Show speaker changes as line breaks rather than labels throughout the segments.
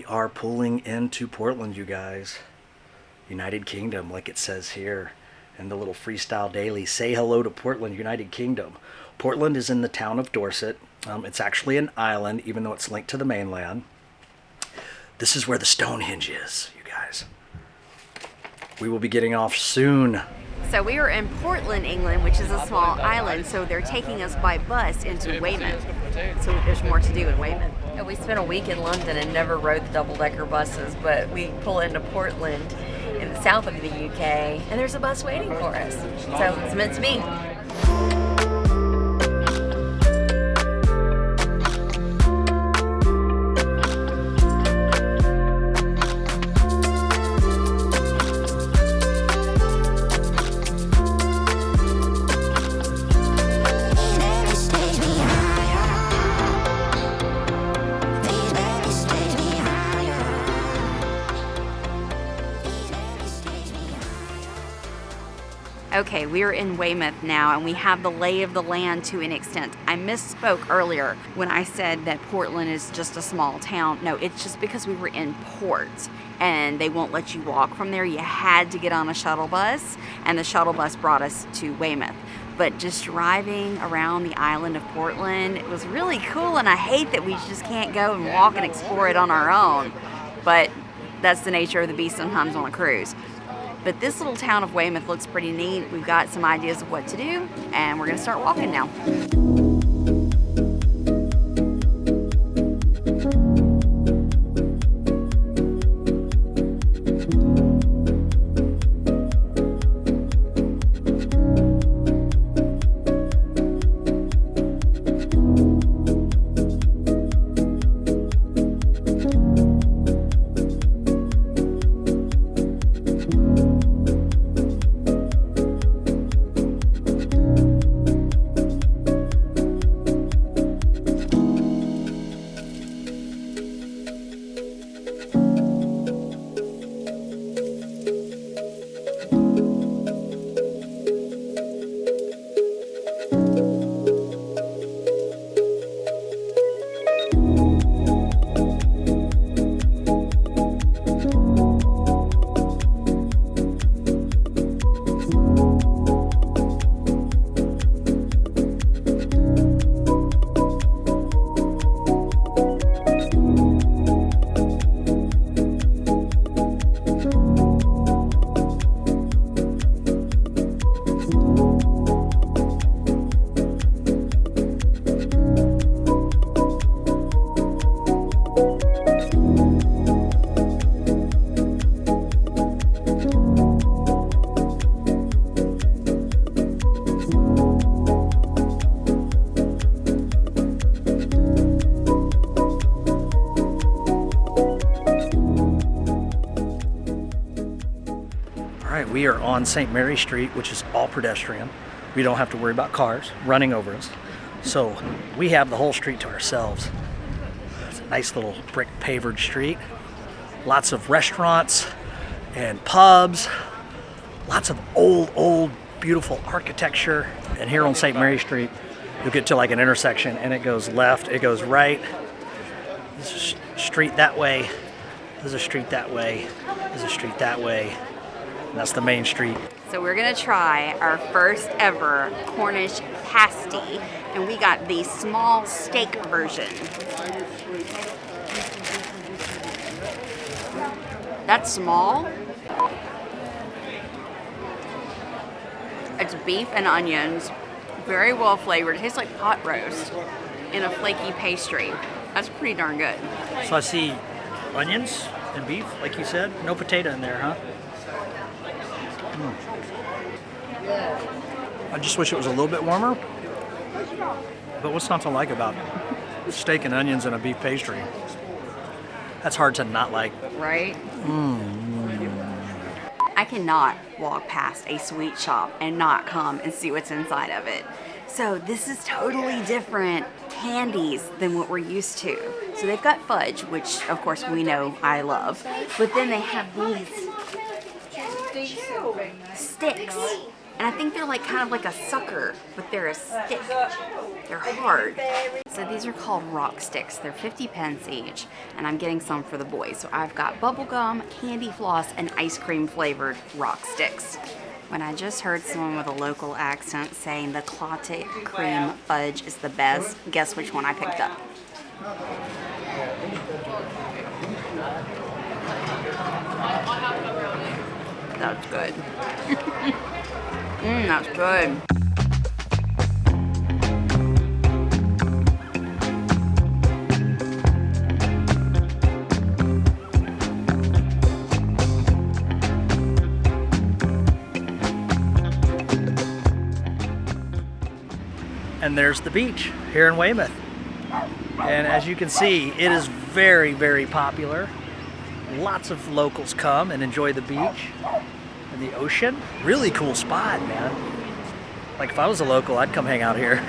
We are pulling into Portland, you guys. United Kingdom, like it says here in the little freestyle daily. Say hello to Portland, United Kingdom. Portland is in the town of Dorset. It's actually an island, even though it's linked to the mainland. This is where the Stonehenge is, you guys. We will be getting off soon.
So we are in Portland, England, which is a small island, so they're taking us by bus into Weymouth. So there's more to do in Weymouth.
We spent a week in London and never rode the double-decker buses, but we pull into Portland in the south of the UK, and there's a bus waiting for us. So it's meant to be.
Okay, we're in Weymouth now, and we have the lay of the land to an extent. I misspoke earlier when I said that Portland is just a small town. No, it's just because we were in port, and they won't let you walk from there. You had to get on a shuttle bus, and the shuttle bus brought us to Weymouth. But just driving around the island of Portland, it was really cool, and I hate that we just can't go and walk and explore it on our own. But that's the nature of the beast sometimes on a cruise. But this little town of Weymouth looks pretty neat. We've got some ideas of what to do, and we're gonna start walking now.
We are on St. Mary Street, which is all pedestrian. We don't have to worry about cars running over us. So we have the whole street to ourselves. It's a nice little brick pavered street. Lots of restaurants and pubs. Lots of old, beautiful architecture. And here on St. Mary Street, you'll get to like an intersection and it goes left, it goes right. There's a street that way. There's a street that way. There's a street that way. And that's the main street.
So we're gonna try our first ever Cornish Pasty, and we got the small steak version. That's small. It's beef and onions, very well flavored. It tastes like pot roast in a flaky pastry. That's pretty darn good.
So I see onions and beef, like you said. No potato in there, huh? I just wish it was a little bit warmer. But what's not to like about steak and onions and a beef pastry? That's hard to not like.
Right? I cannot walk past a sweet shop and not come and see what's inside of it. So this is totally different candies than what we're used to. So they've got fudge, which of course we know I love, but then they have these sticks And I think they're like kind of like a sucker, but they're a stick. They're hard. So these are called rock sticks. They're 50 pence each, and I'm getting some for the boys. So I've got bubblegum, candy floss, and ice cream flavored rock sticks. When I just heard someone with a local accent saying the clotted cream fudge is the best, guess which one I picked up? That's good. That's good.
And there's the beach here in Weymouth. And as you can see, it is very, very popular. Lots of locals come and enjoy the beach and the ocean. Really cool spot, man. Like if I was a local, I'd come hang out here.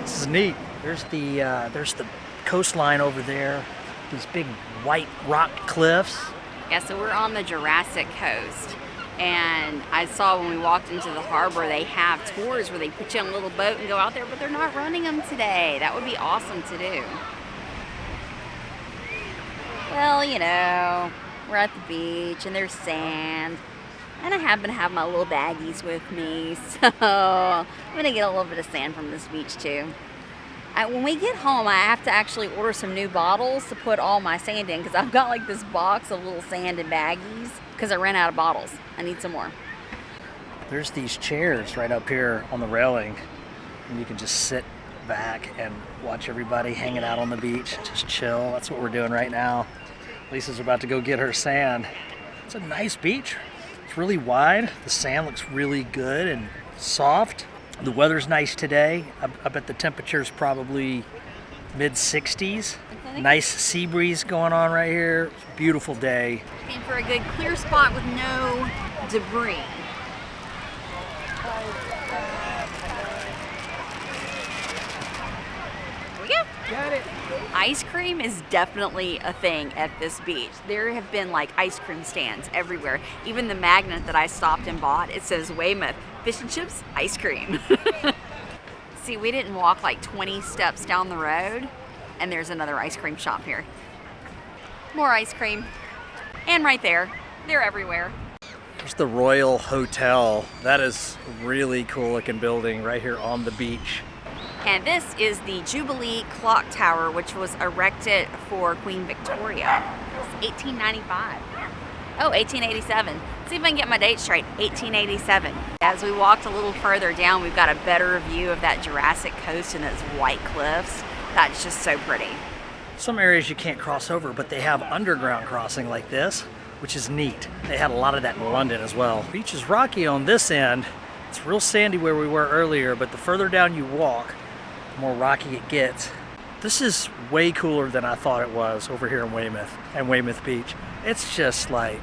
This is neat. There's the coastline over there. These big white rock cliffs.
Yeah, so we're on the Jurassic coast. And I saw when we walked into the harbor, they have tours where they put you on a little boat and go out there, but they're not running them today. That would be awesome to do. Well, you know, we're at the beach and there's sand. And I happen to have my little baggies with me, so I'm gonna get a little bit of sand from this beach too. When we get home, I have to actually order some new bottles to put all my sand in, because I've got like this box of little sand in baggies because I ran out of bottles. I need some more.
There's these chairs right up here on the railing, and you can just sit back and watch everybody hanging out on the beach, just chill. That's what we're doing right now. Lisa's about to go get her sand. It's a nice beach. It's really wide. The sand looks really good and soft. The weather's nice today. I bet the temperature's probably mid-60s. Nice sea breeze going on right here. It's a beautiful day.
Looking for a good clear spot with no debris. Here we go.
Got it.
Ice cream is definitely a thing at this beach. There have been like ice cream stands everywhere. Even the magnet that I stopped and bought, it says Weymouth, fish and chips, ice cream. See, we didn't walk like 20 steps down the road, and there's another ice cream shop here. More ice cream. And right there, they're everywhere.
There's the Royal Hotel. That is a really cool looking building right here on the beach.
And this is the Jubilee Clock Tower, which was erected for Queen Victoria. It's 1895. Oh, 1887. See if I can get my date straight. 1887. As we walked a little further down, we've got a better view of that Jurassic coast and those white cliffs. That's just so pretty.
Some areas you can't cross over, but they have underground crossing like this, which is neat. They had a lot of that in London as well. The beach is rocky on this end. It's real sandy where we were earlier, but the further down you walk, the more rocky it gets. This is way cooler than I thought it was over here in Weymouth and Weymouth Beach. It's just like,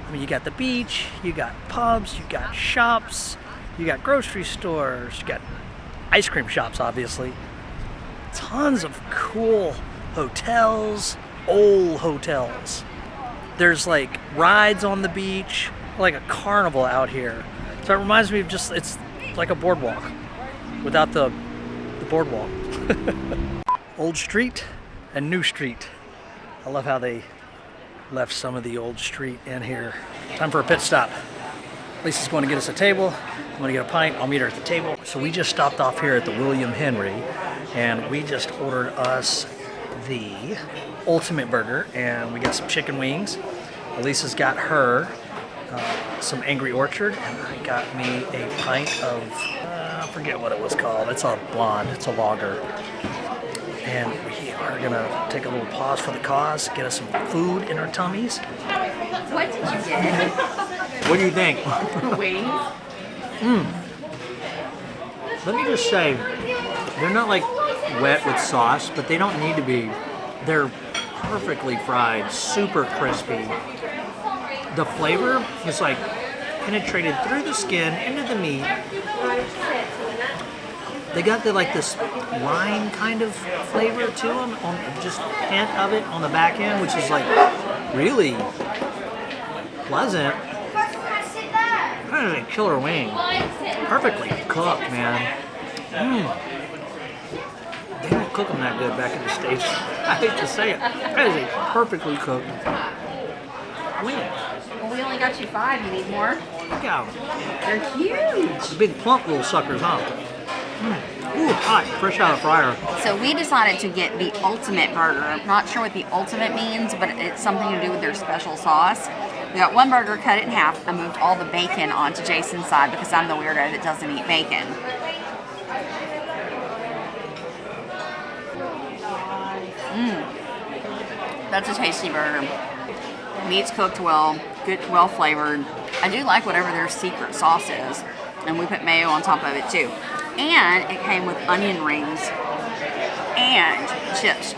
I mean, you got the beach, you got pubs, you got shops, you got grocery stores, you got ice cream shops, obviously. Tons of cool hotels, old hotels. There's like rides on the beach, like a carnival out here. So it reminds me of just, it's like a boardwalk without the boardwalk. Old street and new street. I love how they left some of the old street in here. Time for a pit stop. Lisa's going to get us a table. I'm going to get a pint. I'll meet her at the table. So we just stopped off here at the William Henry, and we just ordered us the Ultimate Burger, and we got some chicken wings. Lisa's got her some Angry Orchard, and I got me a pint of, I forget what it was called. It's a blonde. It's a lager. And we are gonna take a little pause for the cause, get us some food in our tummies.
What did you get?
What do you think?
Wings?
Let me just say, they're not like wet with sauce, but they don't need to be. They're perfectly fried, super crispy. The flavor is like penetrated through the skin into the meat. They got this lime kind of flavor to them, just a hint of it on the back end, which is like really pleasant. Kind of a killer wing. perfectly cooked, man. They don't cook them that good back in the States. I hate to say it. That is a perfectly cooked wing.
Well, we only got you 5. You need more?
Look out.
They're huge.
The big plump little suckers, huh? Ooh, hot, fresh out of fryer.
So we decided to get the ultimate burger. I'm not sure what the ultimate means, but it's something to do with their special sauce. We got one burger, cut it in half. I moved all the bacon onto Jason's side because I'm the weirdo that doesn't eat bacon. That's a tasty burger. Meat's cooked well, good, well flavored. I do like whatever their secret sauce is, and we put mayo on top of it too. And it came with onion rings and chips.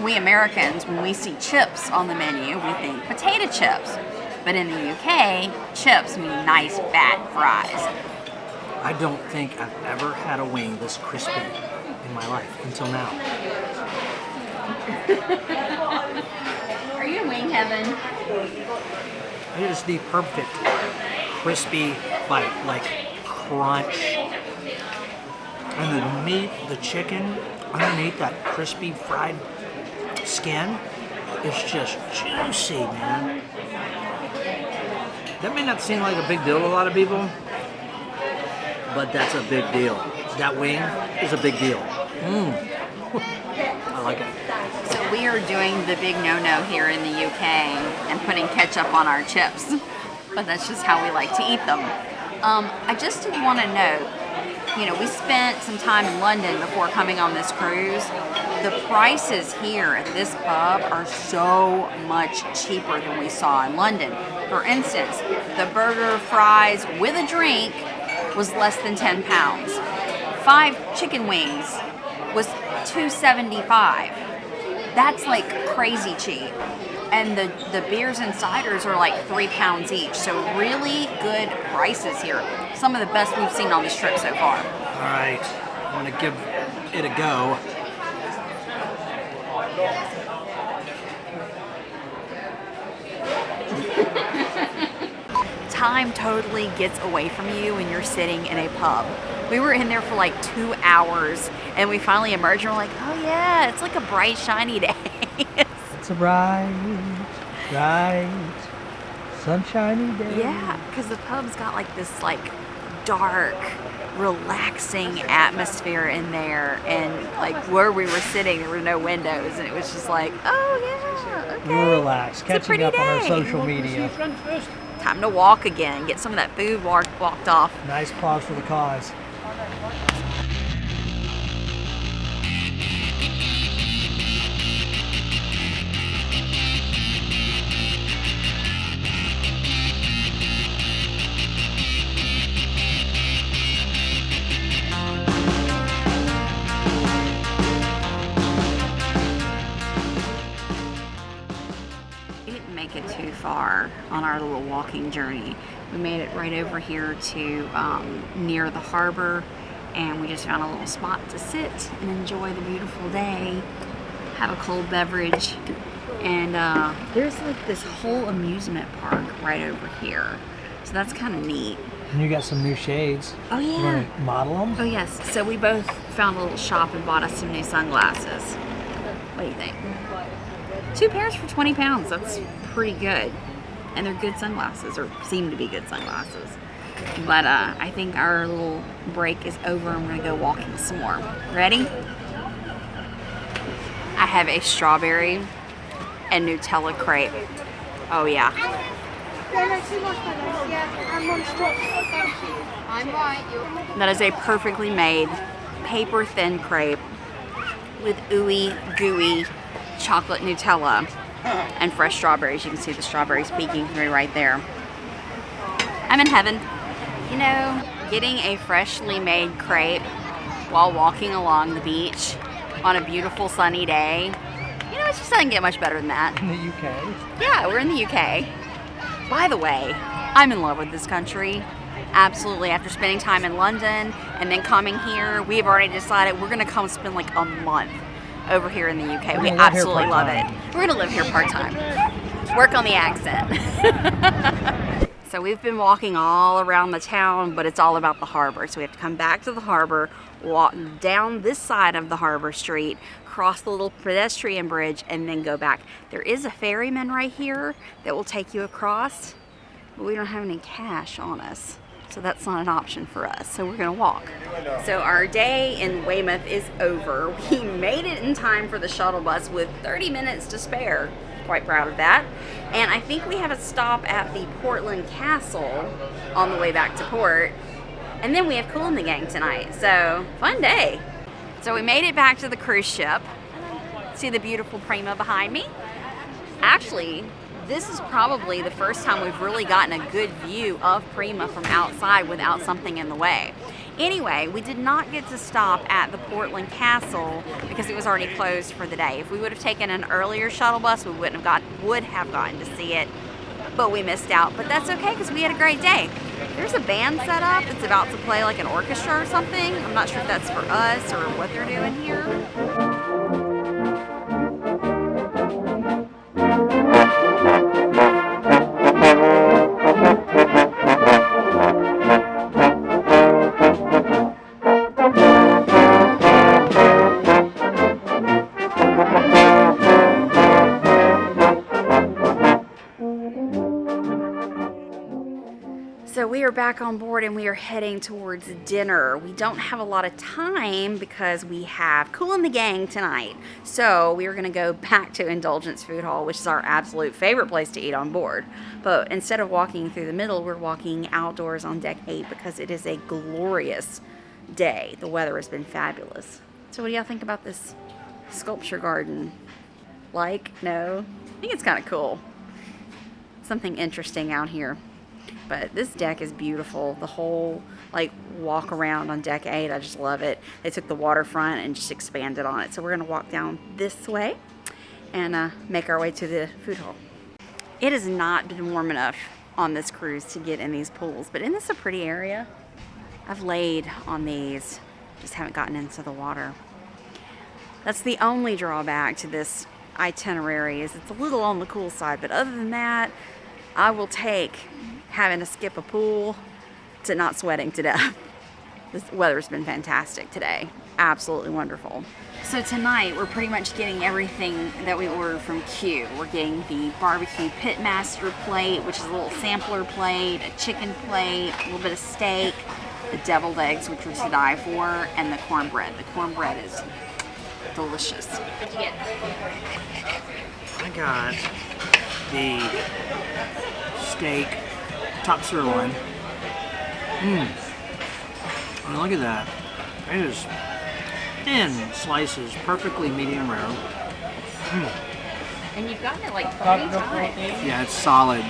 We Americans, when we see chips on the menu, we think potato chips. But in the UK, chips mean nice fat fries.
I don't think I've ever had a wing this crispy in my life until now.
Are you in wing heaven?
It is the perfect crispy bite, like crunch. And the meat, the chicken, underneath that crispy fried skin is just juicy, man. That may not seem like a big deal to a lot of people, but that's a big deal. That wing is a big deal. I like it.
So we are doing the big no-no here in the UK and putting ketchup on our chips. But that's just how we like to eat them. I just did want to note, we spent some time in London before coming on this cruise. The prices here at this pub are so much cheaper than we saw in London. For instance, the burger, fries with a drink was less than £10. 5 chicken wings was $2.75. That's like crazy cheap. And the beers and ciders are like £3 each. So really good prices here. Some of the best we've seen on this trip so far.
All right, I'm gonna give it a go.
Time totally gets away from you when you're sitting in a pub. We were in there for like 2 hours and we finally emerged and we're like, oh yeah, it's like a bright, shiny day.
It's a bright, sunshiny day.
Yeah, because the pub's got like this like dark, relaxing atmosphere in there, and like where we were sitting there were no windows and it was just like, oh yeah, okay.
We were relaxed, catching up on our
day.
social media.
Time to walk again, get some of that food walked off.
Nice pause for the cause.
It too far on our little walking journey. We made it right over here to near the harbor, and we just found a little spot to sit and enjoy the beautiful day, have a cold beverage, and there's like this whole amusement park right over here, so that's kind of neat.
And you got some new shades.
Oh yeah.
You want to model them?
Oh yes. So we both found a little shop and bought us some new sunglasses. What do you think? 2 pairs for £20. That's pretty good. And they're good sunglasses, or seem to be good sunglasses. But I think our little break is over and we're going to go walking some more. Ready? I have a strawberry and Nutella crepe. Oh yeah. That is a perfectly made paper thin crepe with ooey gooey chocolate Nutella and fresh strawberries. You can see the strawberries peeking through right there. I'm in heaven. Getting a freshly made crepe while walking along the beach on a beautiful sunny day, it just doesn't get much better than that.
In the UK?
Yeah, we're in the UK. By the way, I'm in love with this country. Absolutely. After spending time in London and then coming here, we have already decided we're going to come spend like a month over here in the UK. We absolutely love it. We're going to live here part-time. Work on the accent. So So we've been walking all around the town, but it's all about the harbor. So we have to come back to the harbor, walk down this side of the harbor street, cross the little pedestrian bridge, and then go back. There is a ferryman right here that will take you across, but we don't have any cash on us. So that's not an option for us. So we're gonna walk. So our day in Weymouth is over. We made it in time for the shuttle bus with 30 minutes to spare. Quite proud of that. And I think we have a stop at the Portland Castle on the way back to port. And then we have Cool in the Gang tonight. So fun day. So we made it back to the cruise ship. See the beautiful Prima behind me? Actually, this is probably the first time we've really gotten a good view of Prima from outside without something in the way. Anyway, we did not get to stop at the Portland Castle because it was already closed for the day. If we would have taken an earlier shuttle bus, we would have gotten to see it, but we missed out. But that's okay because we had a great day. There's a band set up that's about to play like an orchestra or something. I'm not sure if that's for us or what they're doing here. So we are back on board and we are heading towards dinner. We don't have a lot of time because we have Cool in the Gang tonight. So we are gonna go back to Indulgence Food Hall, which is our absolute favorite place to eat on board. But instead of walking through the middle, we're walking outdoors on deck 8 because it is a glorious day. The weather has been fabulous. So what do y'all think about this sculpture garden? Like? No? I think it's kind of cool. Something interesting out here. But this deck is beautiful. The whole like walk around on deck 8, I just love it. They took the waterfront and just expanded on it. So we're gonna walk down this way and make our way to the food hall. It has not been warm enough on this cruise to get in these pools, but isn't this a pretty area? I've laid on these, just haven't gotten into the water. That's the only drawback to this itinerary, is it's a little on the cool side, but other than that, I will take having to skip a pool to not sweating to death. This weather's been fantastic today. Absolutely wonderful. So tonight we're pretty much getting everything that we ordered from Q. We're getting the barbecue pitmaster plate, which is a little sampler plate, a chicken plate, a little bit of steak, the deviled eggs, which was to die for, and the cornbread. The cornbread is delicious. What'd you get?
I got the steak, top sirloin. Oh, look at that. It is thin slices, perfectly medium rare.
And you've gotten it like 3 times.
Yeah, it's solid.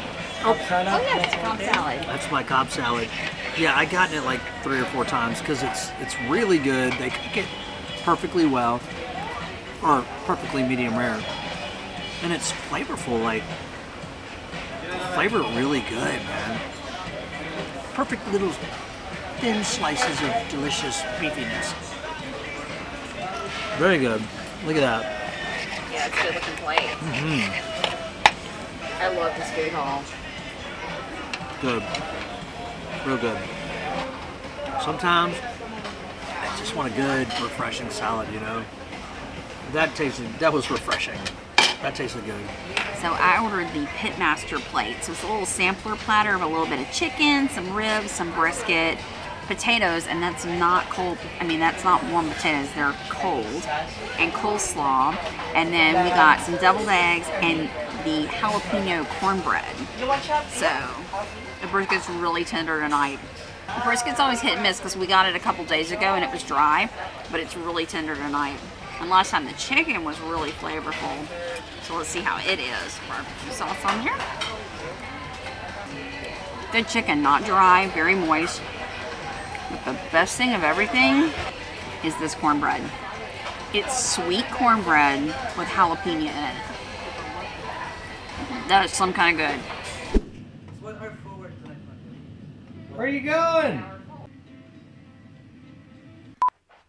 Oh yes, it's Cobb salad.
That's my Cobb salad. Yeah, I gotten it like 3 or 4 times because it's really good. They cook it perfectly well, or perfectly medium rare, and it's flavorful. Like, the flavor really good, man. Perfect little thin slices of delicious beefiness. Very good. Look at that.
Yeah, it's a good looking plate. I love this food hall.
Good. Real good. Sometimes I just want a good, refreshing salad, you know? That was refreshing. That tasted good.
So I ordered the pitmaster plate. So it's a little sampler platter of a little bit of chicken, some ribs, some brisket, potatoes, and that's not cold. I mean, that's not warm potatoes, they're cold, and coleslaw. And then we got some deviled eggs and the jalapeno cornbread. So the brisket's really tender tonight. The brisket's always hit and miss because we got it a couple days ago and it was dry, but it's really tender tonight. And last time the chicken was really flavorful. So let's see how it is. Barbecue sauce on here. Good chicken, not dry, very moist. But the best thing of everything is this cornbread. It's sweet cornbread with jalapeno in it. That is some kind of good.
Where are you going?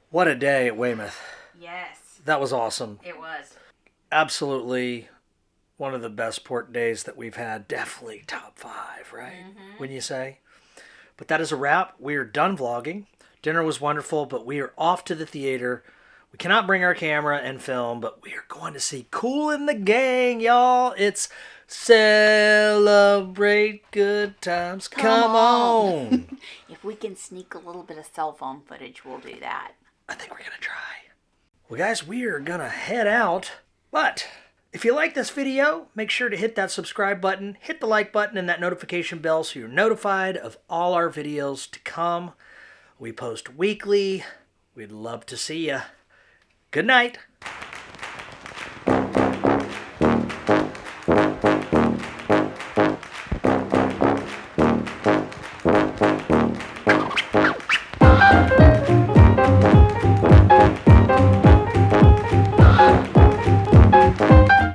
What a day at Weymouth.
Yes,
That was awesome.
it was.
Absolutely one of the best port days that we've had. Definitely top 5, right? Wouldn't you say? But that is a wrap. We are done vlogging. Dinner was wonderful, but we are off to the theater. We cannot bring our camera and film, but we are going to see Kool and the Gang, y'all. It's celebrate good times. Come on.
If we can sneak a little bit of cell phone footage, we'll do that.
I think we're going to try. Well, guys, we are going to head out. But if you like this video, make sure to hit that subscribe button, hit the like button, and that notification bell so you're notified of all our videos to come. We post weekly. We'd love to see you. Good night.